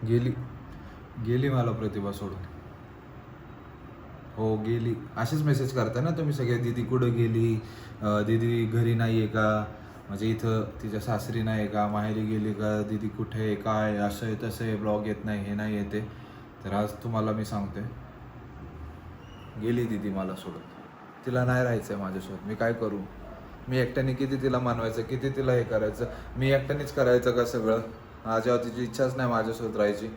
गेली गेली मला प्रतिभा सोडून. हो गेली. असेच मेसेज करता ना तुम्ही सगळे, दीदी कुठं गेली, दीदी घरी नाही आहे का, म्हणजे इथं तिच्या सासरी नाही आहे का, माहेरी गेली का, दीदी कुठे आहे, काय असं आहे तसं आहे, ब्लॉग येत नाही, हे नाही येते. तर आज तुम्हाला मी सांगते, गेली दीदी मला सोडून. तिला नाही राहायचं आहे माझ्यासोबत. मी काय करू? मी एकट्याने किती तिला मानवायचं, किती तिला हे करायचं, मी एकट्यानेच करायचं का सगळं? माझ्यावर तिची इच्छाच नाही माझ्यासोबत राहायची.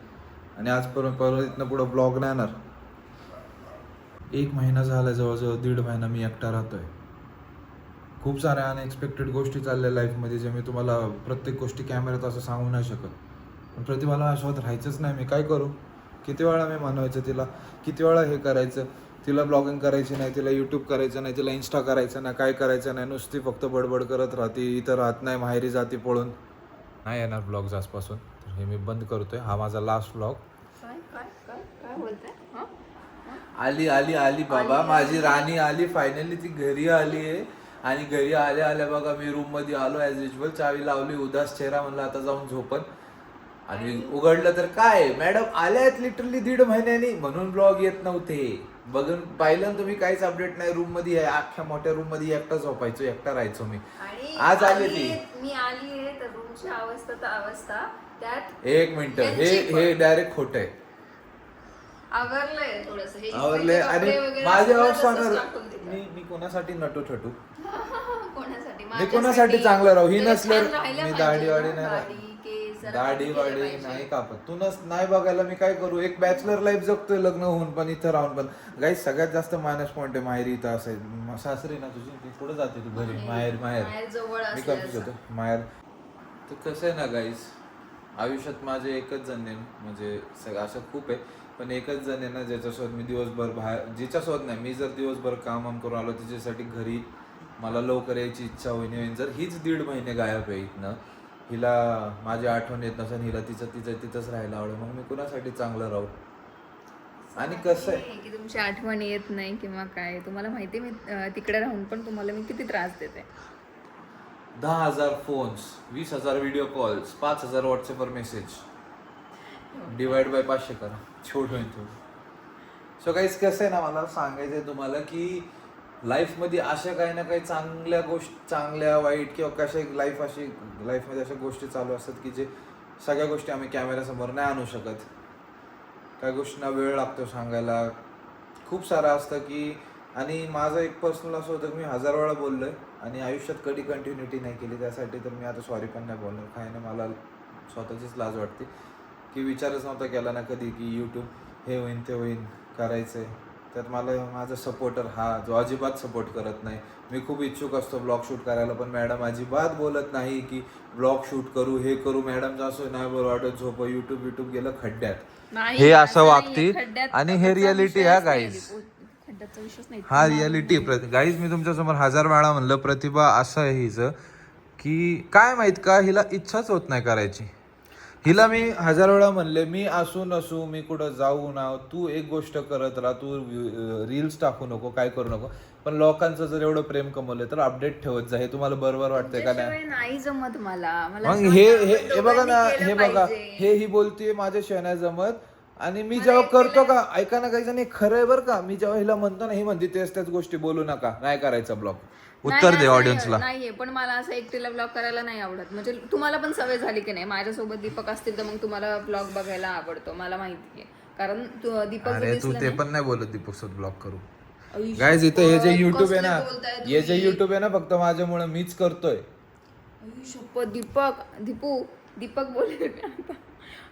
आणि आजपर्यंत परत इथनं पुढं ब्लॉग नाही येणार. 1 महिना झाला, जवळजवळ 1.5 महिना मी एकटा राहतोय. खूप साऱ्या अनएक्सपेक्टेड गोष्टी चालल्या लाईफमध्ये, जे मी तुम्हाला प्रत्येक गोष्टी कॅमेऱ्यात असं सांगू नाही शकत. पण प्रतिभाला माझ्यासोबत राहायचंच नाही. मी काय करू? किती वेळा मी मानवायचं तिला, किती वेळा हे करायचं. तिला ब्लॉगिंग करायची नाही, तिला यूट्यूब करायचं नाही, तिला इंस्टा करायचं नाही, काय करायचं नाही. नुसती फक्त बडबड करत राहते, इथं राहत नाही, माहेरी जाते पळून. नाही येणार ब्लॉग्स आजपासून. तर हे मी बंद करतोय. हा माझा लास्ट ब्लॉग. काय काय काय काय बोलताय? हं? आली आली आली बाबा, माझी राणी आली फायनली. ती घरी आली आहे. आणि घरी आल्या आल्या बघा मी रूम मध्ये आलो ॲज युजल, चावी लावली, उदास चेहरा, म्हणलं आता जाऊन झोपन. आणि उघडलं तर काय, मॅडम आल्यात लिटरली 1.5 महिन्यानी, म्हणून ब्लॉग येत नव्हते. बघून पाहिलं ना तुम्ही, काहीच अपडेट नाही. रूम मध्ये आहे, अख्ख्या मोठ्या रूम मध्ये एकटा झोपायचो, एकटा राहायचो मी. आणि आज आली ती. मी आली आहे तर रूमची अवस्था तर अवस्था त्यात. 1 मिनिट, यांची हे पण. हे डायरेक्ट खोट आहे. आवरलंय थोडस हे आवरले. इस्त्रीचे आणि कपडे वगैरे माझ्या सगळं अवस्था तसंच टाकून दिलं. मी कोणासाठी नटू छटू? कोणासाठी? मी कोणासाठी चांगलं राहू? ही जरा नसल्यावर छान राहिलं मी पाहिजे दाढी ना, वाढी नाही दाढी, केस जरा दाढी कापून वाढी केलं पाहिजे. नाही कापत. तू नाही बघायला मी काय करू? एक बॅचलर लाईफ जगतोय, लग्न होऊन पण, इथं राहून पण. गाईस सगळ्यात जास्त मायनस पॉईंट आहे माहेरी. इथं असायचं सासरी ना तुझी, ती पुढे जाते तू घरी, माहेर माहेर माहेर जवळ मी असलं कन्फ्युज असं. होतो माहेर. तर कसं आहे ना गाईस, आयुष्यात माझे एकच जण आहे, म्हणजे असं खूप आहे, पण एकच जण आहे ना ज्याच्यासोबत मी दिवसभर बाहेर, जिच्यासोबत नाही, मी जर दिवसभर काम करून आलो तिच्यासाठी घरी, मला लवकर यायची इच्छा होईन. जर हीच 1.5 महिने गायब आहे इथनं, हिला माझी आठवण येत नसेल, हिला तिथंच राहायला आवडेल, मग मी कुणासाठी चांगलं राहू? आणि कसं आहे, की तुमची आठवण येत नाही किंवा काय, तुम्हाला माहिती मी तिकडे राहून पण तुम्हाला मी किती त्रास देते. 10,000 फोन्स, 20,000 व्हिडिओ कॉल्स, 5,000 व्हॉट्सअपवर मेसेज, डिवाइड बाय 500 करा, छोट होईल थोडं. सो काहीच कसं आहे ना, मला सांगायचं आहे तुम्हाला की लाईफमध्ये अशा काही ना काही चांगल्या गोष्टी, चांगल्या वाईट किंवा कशा लाईफमध्ये अशा गोष्टी चालू असतात की जे सगळ्या गोष्टी आम्ही कॅमेऱ्यासमोर नाही आणू शकत. काही गोष्टींना वेळ लागतो सांगायला, खूप सारं असतं की. आणि माझं एक पर्सनल असं होतं की मी 1000 वेळा बोललोय आणि आयुष्यात कधी कंटिन्युटी नाही केली. त्यासाठी तर मी आता सॉरी पण नाही बोलणार. काय नाही, मला स्वतःचीच लाज वाटते की विचारच नव्हता केला ना कधी की यूट्यूब हे होईन ते होईन करायचं आहे. त्यात मला माझा सपोर्टर हा जो अजिबात सपोर्ट करत नाही. मी खूप इच्छुक असतो ब्लॉग शूट करायला, पण मॅडम अजिबात बोलत नाही की ब्लॉग शूट करू, हे करू. मॅडमचं असं नाही बरं वाटत, झोप, यूट्यूब गेलं खड्ड्यात, नाही, हे असं नाहीये. वागते. खड्ड्यात आणि हे खड्ड्याचा रियालिटी विषयच हा नाही. गाईज, खड्ड्याचा विषयच नाही. हा रियालिटी गाईज. मी तुमच्यासमोर 1000 वेळा म्हणलं, प्रतिभा असं आहे हिचं की काय माहित का, हिला इच्छाच होत नाही करायची. हिला मी 1000 वेळा म्हणले, मी असू नसू, मी कुठं जाऊ ना, तू एक गोष्ट करत राहा, तू रील्स टाकू नको, काय करू नको, पण लोकांचं जर एवढं प्रेम कमवलं तर अपडेट ठेवत जा. हे तुम्हाला बरोबर वाटतंय का नाही? तुमच्याशिवाय नाही जमत मला. मला मग असं हे वाटतं हे आपण हे बघा ना, दोघांनी हे केलं बघा, पाहिजे. हे ही बोलते माझ्याशिवाय नाही जमत. आणि मी मला जेव्हा करतो एकट्याला- का, ऐका ना काही जण, हे खरं आहे बरं का, मी जेव्हा हिला म्हणतो ना, ही म्हणते त्याच गोष्टी बोलू नका, नाही करायचा ब्लॉग. उत्तर नाही, दे असं ऑडियन्सला. नाहीये, पण मला असं एकटीला ब्लॉग करायला नाही आवडत. म्हणजे तुम्हाला पण सवय झाली की नाही, माझ्यासोबत दीपक असतील तर मग तुम्हाला ब्लॉग बघायला आवडतो, मला माहितीये. कारण दीपक अरे जर तू दिसलं ते ना- पण नाही बोलत दीपक सोबत ब्लॉग करू. आई गाईज इथं हे जे शपथ, युट्यूब आहे कसले ना, बोलताय हे जे तुम्ही. युट्यूब आहे ना, फक्त माझ्यामुळे मीच करतोय. आई शपथ, दीपक बोलले आता.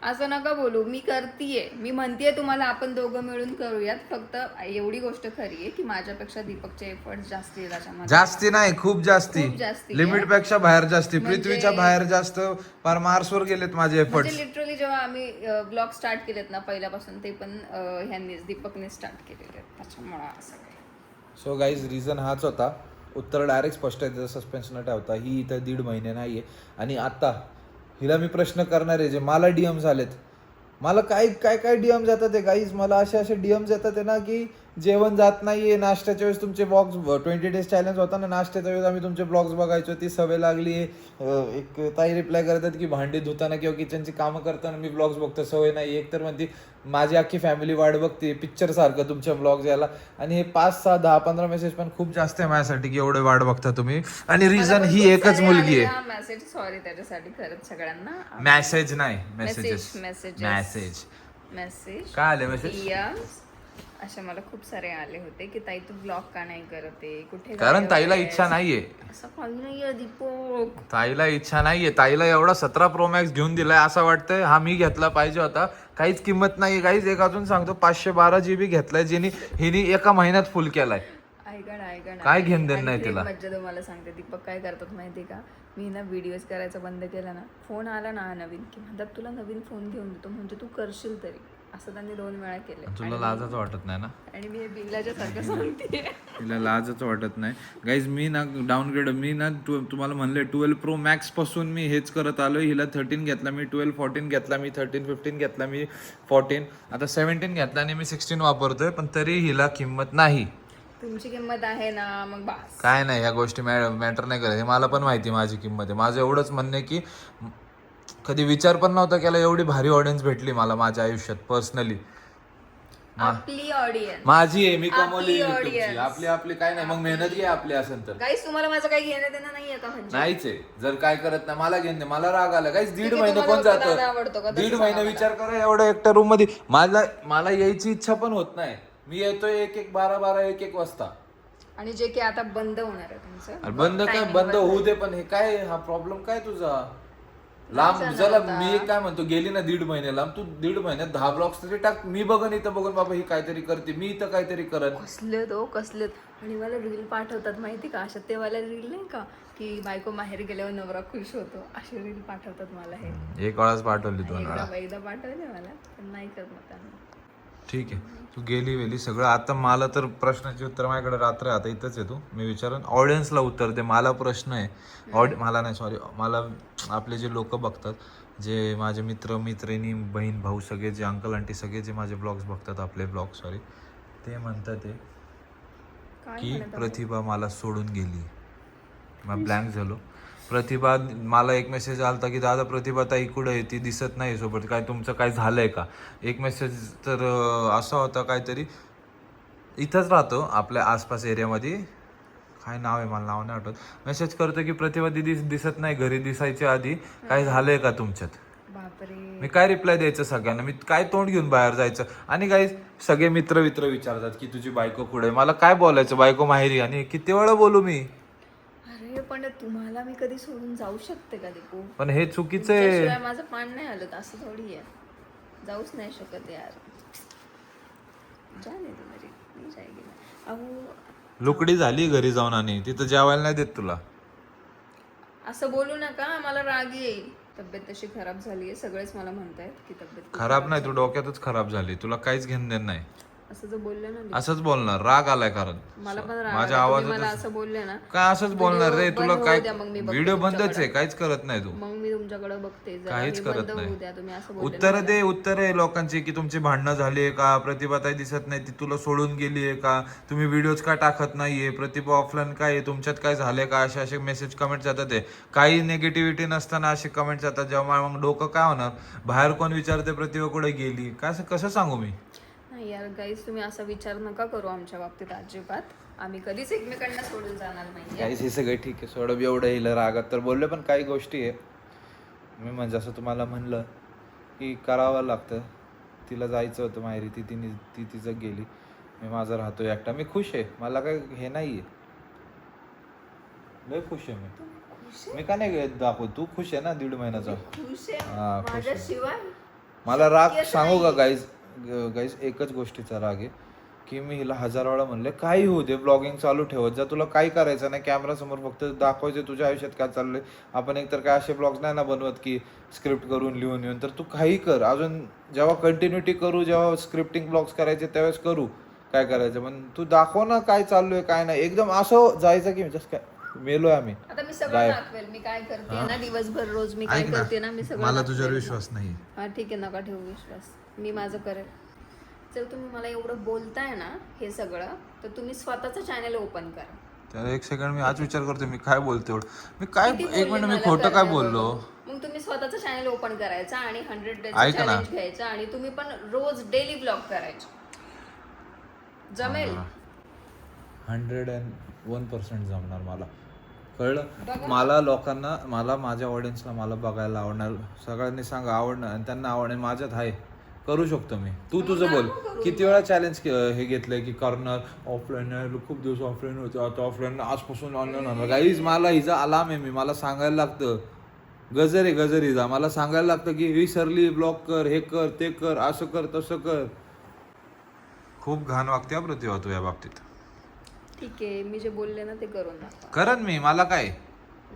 असं नका बोलू, मी करतीये, मी म्हणतेय तुम्हाला आपण दोघं मिळून करूयात. फक्त एवढी गोष्ट खरी आहे की माझ्यापेक्षा दीपकचे एफर्ट जास्ती आहेत त्याच्यामध्ये. जास्ती नाही, खूप जास्ती, खूप जास्ती लिमिट पेक्षा बाहेर जास्ती, म्हणजे- पृथ्वीच्या बाहेर जास्त, फार मार्सवर गेलेत माझे म्हणजे एफर्ट्स. लिटरली जेव्हा आम्ही ब्लॉग स्टार्ट केलेत ना पहिल्यापासून, ते पण ह्यांनीच, दीपकने स्टार्ट केलेले आहेत. त्याच्यामुळे असं काही. सो गाईज रिझन हाच होता. उत्तर डायरेक्ट स्पष्ट आहे, सस्पेन्स न ठेवता. ही इथं 1.5 महिने नाही आहे. आणि आता हिला मी प्रश्न करणार आहे, जे मला डीएम झालेत. मला काय काय काय डीएम येतात आहे गाईज, मला असे डीएम्स येतात आहे ना की जेवण जात नाहीये, नाश्त्याच्या वेळेस तुमचे ब्लॉग्स 20 डेज चॅलेंज होता ना, नाश्त्याच्या वेळेस आम्ही तुमचे ब्लॉग्स बघायचो, ती सवय लागली. एक ताई रिप्लाय करतात की भांडी धुताना किंवा किचनची कामं करताना मी ब्लॉग्स बघतो, सवय नाही. एक तर म्हणते माझी अख्खी फॅमिली वाट बघते पिक्चर सारखं तुमच्या ब्लॉग्स यायला. आणि हे 5, 6, 10, 15 मेसेज पण खूप जास्त आहे माझ्यासाठी की एवढे वाट बघता तुम्ही. आणि रिझन ही एकच मुलगी आहे. मेसेज सॉरी त्याच्यासाठी खरंच सगळ्यांना. मेसेज नाही, मेसेजेस. मेसेज काय आले मेसेज? अशा मला खूप सारे आले होते की ताई तू ब्लॉग का नाही करते, कुठे कारण गायब ताईला आहेस? इच्छा नाहीये. असं काही नाहीये दीपक. ताईला इच्छा नाहीये. ताईला एवढा 17 Pro Max घेऊन दिलाय, असं वाटतंय हा मी घेतला पाहिजे होता. काहीच किंमत नाही गाईज. एक अजून सांगतो 512 GB घेतलाय जिने हिने एका महिन्यात फुल केलाय. ऐका काय घेणं देणं नाही तिला. मज्जा तुम्हाला सांगते दीपक काय करतात माहिती का, मी ना व्हिडिओज करायचा बंद केला ना, फोन आला ना नवीन की म्हणतात तुला नवीन फोन घेऊन देतो, म्हणजे तू करशील तरी. असं त्यांनी 2 वेळा केले. तुला लाजच वाटत नाही ना? आणि मी हे बिल्लाच्या सारखं सांगते. तिला लाजच वाटत नाही गाईज. मी ना डाऊनग्रेड, मी ना तुम्हाला म्हणले 12 Pro Max पासून मी हेच करत आलोय. हिला 13 घेतला मी, 12 14 घेतला मी, 13 15 घेतला मी, 14 आता 17 घेतला आणि मी 16 वापरतोय. पण तरी हिला किंमत नाही. तुमची किंमत आहे ना, मग बस. काय नाही, या गोष्टी मॅटर नाही करत. हे मला पण माहिती माझी किंमत आहे. माझं एवढंच म्हणणं आहे की कधी विचार पण नव्हता केला एवढी भारी ऑडियन्स भेटली मला माझ्या आयुष्यात पर्सनली. आपली ऑडियन्स माझी आहे, मी कमवली आपली YouTubeची. audience. आपली काय नाही, मग मेहनत घे आपली असेल तर. गाईस तुम्हाला माझं काही घेणं देणं नाहीये का? म्हणजे नाहीच आहे. जर काय करत नाही मला घेणे, मला राग आला गाईस. 1.5 महिने तुम्हाला कोण दादा आवडतो का? जातं? तसं 1.5 महिने सांगा विचार करा एवढ्या एकट्या रूम मध्ये. मला यायची इच्छा पण होत नाही. मी येतोय 1-1, 12-12, 1-1 वाजता. आणि जे की आता बंद होणार आहे तुमचं. बंद काय, बंद होऊ दे. पण हे काय, हा प्रॉब्लेम काय तुझा? लांब झाला. मी काय म्हणतो, गेली ना 1.5 महिने लांब, तू 1.5 महिन्यात 10 ब्लॉग्स तरी टाक. मी बघन इथं, बघून बाबा ही काहीतरी करते, मी इथं काहीतरी करत. कसलेत. आणि मला रील पाठवतात माहिती का, अशा ते वाला रील नाही का की बायको माहेर गेल्यावर नवरा खुश होतो, असे रील पाठवतात मला. हे एक वेळाच पाठवली 2 वेळा. एकदा पाठवले मला, पण नाही करत मग त्यांना. ठीक आहे, तू गेली सगळं. आता मला तर प्रश्नाची उत्तर माझ्याकडे रात्र आता इथंच आहे. तू मी विचारून ऑडियन्सला उत्तर दे. मला प्रश्न आहे, मला नाही, सॉरी, मला आपले जे लोक बघतात, जे माझे मित्र मैत्रिणी, बहीण भाऊ, सगळे जे अंकल आंटी सगळे जे माझे ब्लॉग्स बघतात, आपले ब्लॉग सॉरी, ते म्हणतात की प्रतिभा मला सोडून गेली. मग ब्लँक झालो. प्रतिभा, मला एक मेसेज आलता की दादा प्रतिभा ताई कुठे आहे, ती दिसत नाही सोबत, काय तुमचं काय झालंय का? एक मेसेज तर असा होता काहीतरी, इथंच राहतो आपल्या आसपास एरियामध्ये, काय नाव आहे मला नाव नाही आठवत. मेसेज करतो की प्रतिभा दिदी दिसत नाही घरी, दिसायच्या आधी, काय झालंय का तुमच्यात? बापरे. मी काय रिप्लाय द्यायचं सगळ्यांना? मी काय तोंड घेऊन बाहेर जायचं? आणि काही सगळे मित्र विचारतात की तुझी बायको कुठे आहे. मला काय बोलायचं, बायको माहेरी. आणि किती वेळा बोलू मी? अरे पण तुम्हाला मी कधी सोडून जाऊ शकते का दीपू? पण हे चुकीचं आहे. त्याशिवाय माझं पान नाही आलं, असं थोडी आहे. जाऊच नाही शकत यार. जाने दे मेरी, नाही जाएगी मैं. अहो लुकडी झाली घरी जाऊन आणि तिथं जेवायला नाही देत तुला. असं बोलू नका, मला राग येईल. तब्येत तशी खराब झाली आहे, सगळेच मला म्हणतायत की तब्येत खूप खराब नाही, तू डोक्यातच खराब झाली. तुला काहीच घेणं देणं नाही. असं जर बोललं ना असंच बोलणार, राग आलाय. कारण मला पण राग माझ्या आला. आवाजात तुम्ही मला असं बोलले ना, काय असंच बोलणार रे तुला? बंद काय होऊ द्या, मग मी बघते व्हिडिओ बंदच आहे, तुमच्याकडे. काहीच करत नाही तू. मग मी तुमच्याकडे बघते, जरा काहीच हे करत बंद नाही. होऊ द्या. तुम्ही असं बोलले उत्तर ना दे, उत्तर आहे लोकांची की तुमची भांडणं झाली का, प्रतिभाताई दिसत नाही, ती तुला सोडून गेली आहे का, तुम्ही व्हिडिओज का टाकत नाहीये, प्रतिभा ऑफलाईन काय आहे, तुमच्यात काय झालंय का, असे मेसेज कमेंट जातात. काही निगेटिव्हिटी नसताना असे कमेंट जातात, जेव्हा मग डोकं काय होणार? बाहेर कोण विचारते प्रतिभा कुठे गेली, काय कसं सांगू मी? नाही यार गाईस, तुम्ही असा विचार नका करू आमच्या बाबतीत अजिबात. आम्ही कधीच एकमेकांना सोडून जाणार नाही. काहीच हे सगळं ठीक आहे, सोडव. एवढं हिला रागात तर बोलले, पण काही गोष्टी आहे मी म्हणजे असं तुम्हाला म्हणलं की करावं लागतं. तिला जायचं होतं माहेरी, ती तिचं गेली, मी माझं राहतो एकटा. मी खुश आहे, मला काय हे नाही आहे, लय खुश आहे मी का नाही दाखवू? तू खुश आहे ना 1.5 महिन्याचा? खुश आहे हा, खुश आहे. माझ्याशिवाय. मला राग सांगू का गाईज, एकच गोष्टीचा राग आहे की मी हिला 1000 वेळा म्हणले काही होऊ दे, ब्लॉगिंग चालू ठेवत जा. तुला काही करायचं नाही, कॅमेरा समोर फक्त दाखवायचं तुझ्या आयुष्यात काय चाललंय. आपण एकतर काय असे ब्लॉग्स नाही ना बनवत की स्क्रिप्ट करून लिहून येऊन. तर तू काही कर, अजून जेव्हा कंटिन्युटी करू, जेव्हा स्क्रिप्टिंग ब्लॉग्स करायचे त्यावेळेस करू काय करायचं, पण तू दाखव ना काय चाललोय काय नाही. एकदम असं जायचं की जस्ट काय मेलोय आम्ही. आता मी सगळं दाखवेल मी काय करते ना दिवसभर, रोज मी काय करते ना, मी सगळं मला दाखवेल. तुझ्यावर विश्वास नाही. हा ठीक आहे, नका ठेवू विश्वास, मी माझं करेल. जर तुम्ही मला एवढं बोलताय ना हे सगळं, तर तुम्ही स्वतःचं चॅनल ओपन करा. तर एक सेकंड, मी आज विचार करतो मी काय बोलतो एवढं. मी काय किती एक बोलले मिनिट, मी मला खोटं काय करण्याबरोबर. बोललो? मग तुम्ही स्वतःचं चॅनल ओपन करायचं आणि 100 डेज ऐक ना. चॅलेंज घ्यायचं आणि तुम्ही पण रोज डेली ब्लॉग करायचे. जमेल? 101% जमणार मला, कळलं. बघा. मला लोकांना, मला माझ्या ऑडियन्सला मला बघायला आवडणार, सगळ्यांनी सांगा आवडणार आणि त्यांना आवडणार, माझ्यात आहे, करू शकतो मी. तू तुझं बोल. किती वेळा चॅलेंज हे घेतलंय की करणार ऑफलाईन आहे, खूप दिवस ऑफलाईन होते, आता ऑफलाईन, आजपासून ऑनलाईन होणार. गाईज मला हिचा अलार्म आहे, मला सांगायला लागतं. गजर आहे गजर हिचा, मला सांगायला लागतं की विसरली, ब्लॉक कर, हे कर, ते कर, असं कर, तसं कर. खूप घाण वागते प्रतिभा तू या बाबतीत. ठीक आहे, मी जे बोलले ना ते करून दाखवा. करन मी, मला काय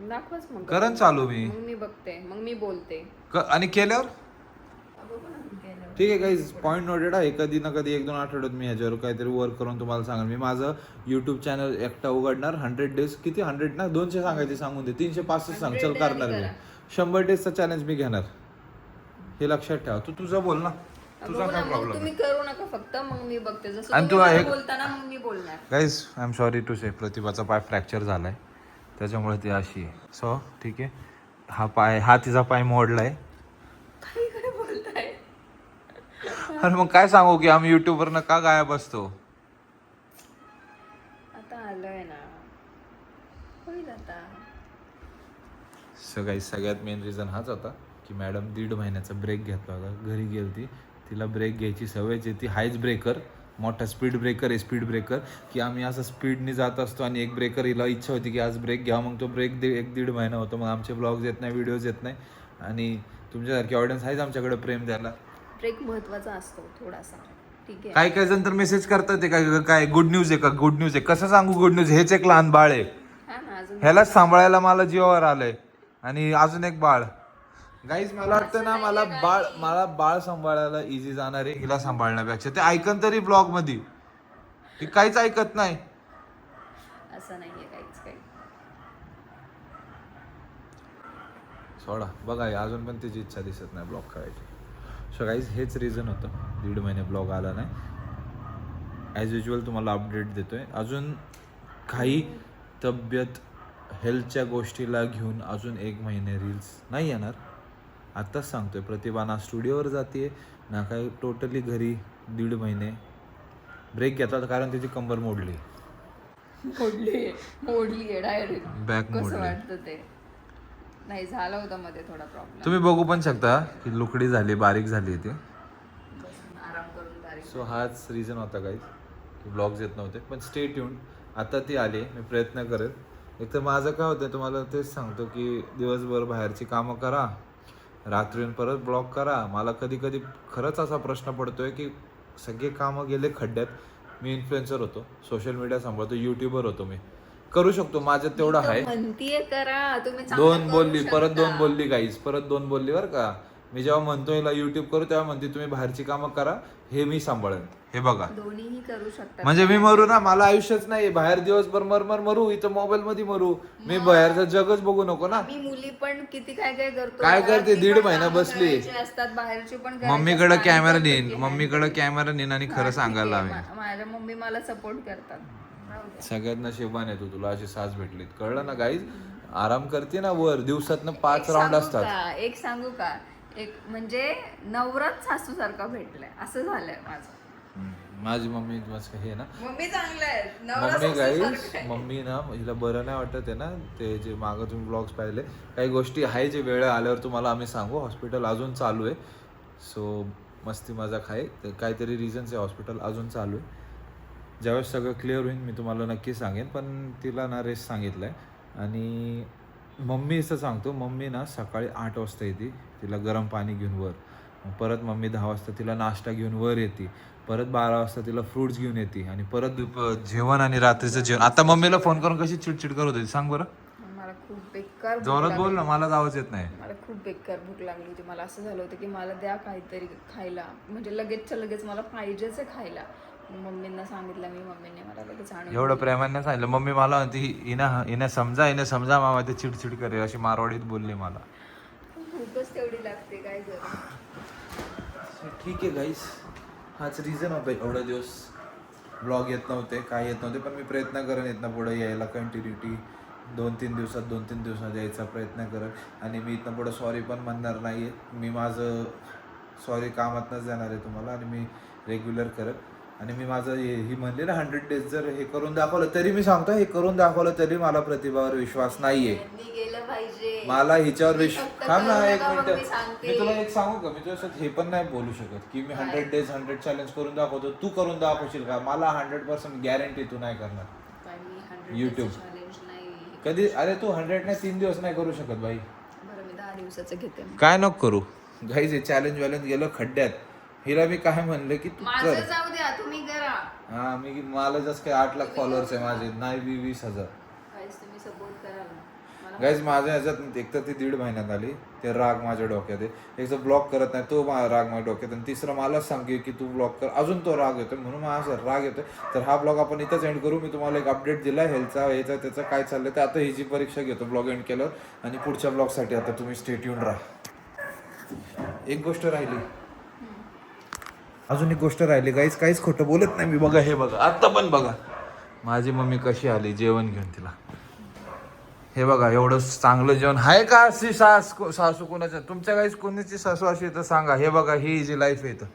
दाखवाच मग. करन चालू मी. मग मी बघते, मग मी बोलते. आणि केल्यावर बघू ना मी केल्यावर. ठीक आहे गाईज, पॉईंट नोटेड आहे. कधी ना कधी 1-2 आठवड्यात मी ह्याच्यावर काहीतरी वर्क करून तुम्हाला सांगेन. मी माझं यूट्यूब चॅनल एकटा उघडणार. 100 डेज, किती 100 ना 200 सांगायचे, सांगून दे, 365 सांग, चल करणार मी. 100 डेजचा चॅलेंज मी घेणार, हे लक्षात ठेवा. तू तुझं बोल ना, तुझा बघू काय ना, मग प्रॉब्लेम? तुम्ही करू नका फक्त, मग मी बघते. जसं आणि तुम्ही तू मला एक- बोलताना मग मी बोलणार. Guys I am sorry to say, प्रतिभाचा पाय फ्रॅक्चर झालाय, त्याच्यामुळे ती अशी आहे. सो ठीक आहे, हा तिचा पाय मोडलाय. काही काय बोलताय? अरे मग काय सांगू की आम्ही युट्यूबवरनं का गायब असतो? आता आलोय ना, होईल आता. सगळ्यात मेन रिझन हाच होता की मॅडम 1.5 महिन्याचा ब्रेक घेतला होता, घरी गेलती, तिला ब्रेक घ्यायची सवयच आहे. ती हायच ब्रेकर, मोठा स्पीड ब्रेकर आहे, स्पीड ब्रेकर, की आम्ही असं स्पीडने जात असतो आणि एक ब्रेकर हिला इच्छा होती की आज ब्रेक घ्या. मग तो ब्रेक 1-1.5 महिना होतो, मग आमचे ब्लॉग्स येत नाही, व्हिडिओज येत नाही. आणि तुमच्यासारखी ऑडियन्स आहेच आमच्याकडे प्रेम द्यायला. ब्रेक महत्वाचा असतो थोडासा, ठीक आहे. काही काही जण तर मेसेज करतात ते काय गुड न्यूज आहे का, गुड न्यूज आहे. कसं सांगू गुड न्यूज? हेच एक लहान बाळ आहे, हा ना, अजून ह्यालाच सांभाळायला मला जीवावर आलंय, आणि अजून एक बाळ. गाईज मला वाटतं ना, मला बाळ सांभाळायला इझी जाणार आहे हिला सांभाळण्यापेक्षा. ते ऐकन तरी ब्लॉग मध्ये, ती काहीच ऐकत नाही. असं नाहीये काहीच काही. सोडा, बघा अजून पण तिची इच्छा दिसत नाही ब्लॉग करायची. सो गाईज हेच रिझन होतं 1.5 महिने ब्लॉग आला नाही. ॲज युजल तुम्हाला अपडेट देतोय. अजून काही तब्येत हेल्थच्या गोष्टीला घेऊन अजून 1 महिने रील्स नाही येणार. आत्ताच सांगतोय, प्रतिभा ना स्टुडिओवर जाते ना काही, टोटली घरी 1.5 महिने ब्रेक घेतात, कारण तिची कंबर मोडली, मोडली डायरेक्ट. बॅक कसं मोडली. वाटतं ते? नाही, झाला होता मध्ये थोडा प्रॉब्लेम. तुम्ही बघू पण शकता की लुकडी झाली, बारीक झाली ती. आराम करून बारीक. सो हाच रिझन होता काही की ब्लॉग्स येत नव्हते. पण स्टे ट्यून, आता ती आली, मी प्रयत्न करेल. एक तर माझं काय होतं, तुम्हाला तेच सांगतो की दिवसभर बाहेरची कामं करा, रात्रीहून परत ब्लॉग करा. मला कधी कधी खरंच असा प्रश्न पडतोय की सगळे कामं गेले खड्ड्यात. मी इन्फ्लुएन्सर होतो, सोशल मीडिया सांभाळतो, यूट्यूबर होतो, मी करू शकतो, माझं तेवढं आहे. म्हणतीये करा तुम्ही, चांगलं 2 करू बोलली, परत शकता. 2 बोलली गाईज, परत 2 बोलली बरं का. मी जेव्हा म्हणतो हिला युट्यूब करू, तेव्हा म्हणते तुम्ही बाहेरची कामं करा, हे मी सांभाळेन. हे बघा, दोन्हीही करू शकता. म्हणजे मी मरू ना, मला आयुष्यच नाही बाहेर दिवसभर मरू, इथं मोबाईल मध्ये मरू. मी बाहेरचं जगच बघू नको ना. मी मुली पण किती काय काय करतो. काय करते? घरातली 1.5 पण महिना कामं बसली. करायची असतात, बाहेरची पण करायची मम्मीकडे असतात. कॅमेरा आणि नेईन, करते. मम्मीकडे कॅमेरा नेईन आणि खरं सांगायला हवे. माझ्या मम्मी मला सपोर्ट करतात. राहू दे. सगळ्यात नशिबाने तुला अशी सास भेटलीत, कळलं ना गाईज. आराम करते ना वर, दिवसातनं 5 एक राऊंड सांगू असतात. का? एक सांगू का? एक म्हणजे नवराच सासू सारखा भेटलाय, असं झालंय माझं. माझी मम्मी मस्त हे ना, मम्मी चांगलं आहे, नवरा मम्मी सासू गाईज, सारखा आहे. मम्मी ना हिला बरं नाही वाटत आहे ना, ते जे मागं तुम्ही ब्लॉग्स पाहिले, काही गोष्टी आहे जे वेळ आल्यावर तुम्हाला आम्ही सांगू. हॉस्पिटल अजून चालू आहे, सो मस्ती मजाक आहे, तर काहीतरी रिझन्स आहे, हॉस्पिटल अजून चालू आहे. ज्यावेळेस सगळं क्लिअर होईल मी तुम्हाला नक्की सांगेन. पण तिला ना रेस्ट सांगितलं आहे. आणि मम्मीचं सांगतो, मम्मी ना सकाळी 8 वाजता येते, तिला गरम पाणी घेऊन वर. परत मम्मी 10 वाजता तिला नाश्ता घेऊन वर येते. परत 12 वाजता तिला फ्रुट्स घेऊन येते. आणि परत जेवण आणि रात्रीचं जेवण. आता मम्मीला फोन करून कशी चिडचिड करत होती सांग बरं. मला खूप बेकार भूक जोरात बोल ना, लागली. मला आवाज येत नाही. मला खूप बेकार भूक लागली होती. मला असं झालं होतं की मला द्या काहीतरी खायला, म्हणजे लगेचच्या लगेच मला पाहिजेच आहे खायला. मम्मींना सांगितलं मी, मम्मीने मला लगेच आणून एवढं प्रेमाने सांगितलं. मम्मी मला म्हणते हिने समजा मामा, ते चिडचिड करेल, अशी मारवाडीत बोलली मला. भूकच तेवढी लागते, काय करू. ठीक आहे गाईस, हाच रिझन होता एवढे दिवस ब्लॉग येत नव्हते, काय येत नव्हते, पण मी प्रयत्न करेन इथनं पुढे यायला कंटिन्युटी 2-3 दिवसात यायचा प्रयत्न करेन. आणि मी इथनं पुढं सॉरी पण म्हणणार नाही आहे. मी माझं सॉरी कामातनंच देणार आहे तुम्हाला आणि मी रेग्युलर करत. आणि मी माझं ही म्हणले ना 100 days जर हे करून दाखवलं तरी मी सांगतो हे करून दाखवलं तरी मला प्रतिभावर विश्वास नाहीये. मी गेलं पाहिजे. मला हिच्यावर मी फक्त थांब ना करू एक नका, मग मिनिट. मी सांगते. मी तुला एक सांगू का, मी तुझ्यासोबत हे पण नाही बोलू शकत की मी 100 days 100 चॅलेंज करून दाखवतो. तू करून दाखवशील का? मला 100% गॅरंटी तू नाही करणार. काय मी 100 YouTube. चॅलेंज नाही. कधी अरे तू 100 नाही 3 दिवस नाही करू शकत बाई. बरं मी 10 दिवसाचं घेते मग. काय नको करू गाईज, हे चॅलेंज वॅलेंज गेलं खड्ड्यात. हिला मी काय म्हणलं की तू माझं कर. जाऊ द्या, तुम्ही करा. हा मी मला जसं काय 8 लाख फॉलोअर्स आहे माझे, नाही 20,000. गाईस तुम्ही सपोर्ट करा ना मला. गाईज माझ्या ह्याच्यात एक तर ती 1.5 महिन्यात आली, ते राग माझ्या डोक्यात आहे. एक तर ब्लॉक करत नाही तो राग माझ्या डोक्यात, आणि तिसरं मलाच सांगे की तू ब्लॉक कर, अजून तो राग येतो. म्हणून माझा राग येतो. तर हा ब्लॉग आपण इथंच एंड करू. मी तुम्हाला एक अपडेट दिला हेल्थचा याचा त्याचं काय चाललंय तर आता हिची परीक्षा घेतो ब्लॉग एंड केल्यावर, आणि पुढच्या ब्लॉगसाठी आता तुम्ही स्टेट येऊन राहा. एक गोष्ट राहिली, अजून एक गोष्ट राहिली गाईज, काहीच खोटं बोलत नाही मी. बघा हे बघा, आता पण बघा माझी मम्मी कशी आली जेवण घेऊन तिला. हे बघा एवढं चांगलं जेवण आहे का? अशी सासू कोणाच्या तुमच्या गाईज कोणाची सासू अशी तर सांगा. हे बघा ही जी लाईफ आहे तर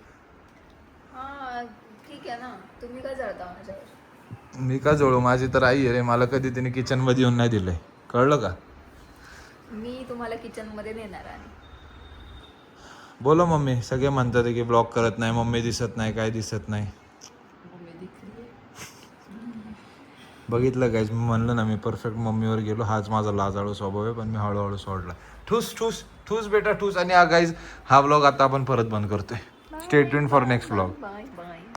हा ठीक आहे ना, तुम्ही काय जळता माझ्यावर? मी का जोडू, माझी तर आई आहे रे. मला कधी तिने किचन मध्ये येऊन नाही दिलंय, कळलं का? मी तुम्हाला किचन मध्ये नेणार आहे. बोलो मम्मी. सगळे म्हणतात की ब्लॉग करत नाही, मम्मी दिसत नाही, काय दिसत नाही. बघितलं गाईज, मी म्हणलं ना मी परफेक्ट मम्मीवर गेलो. हाच माझा लाजाळू स्वभाव आहे, पण मी हळूहळू सोडला. ठूस ठूस ठूस बेटा ठूस. आणि गाईज हा ब्लॉग आता आपण परत बंद करतोय. Stay tune for next blog. Bye.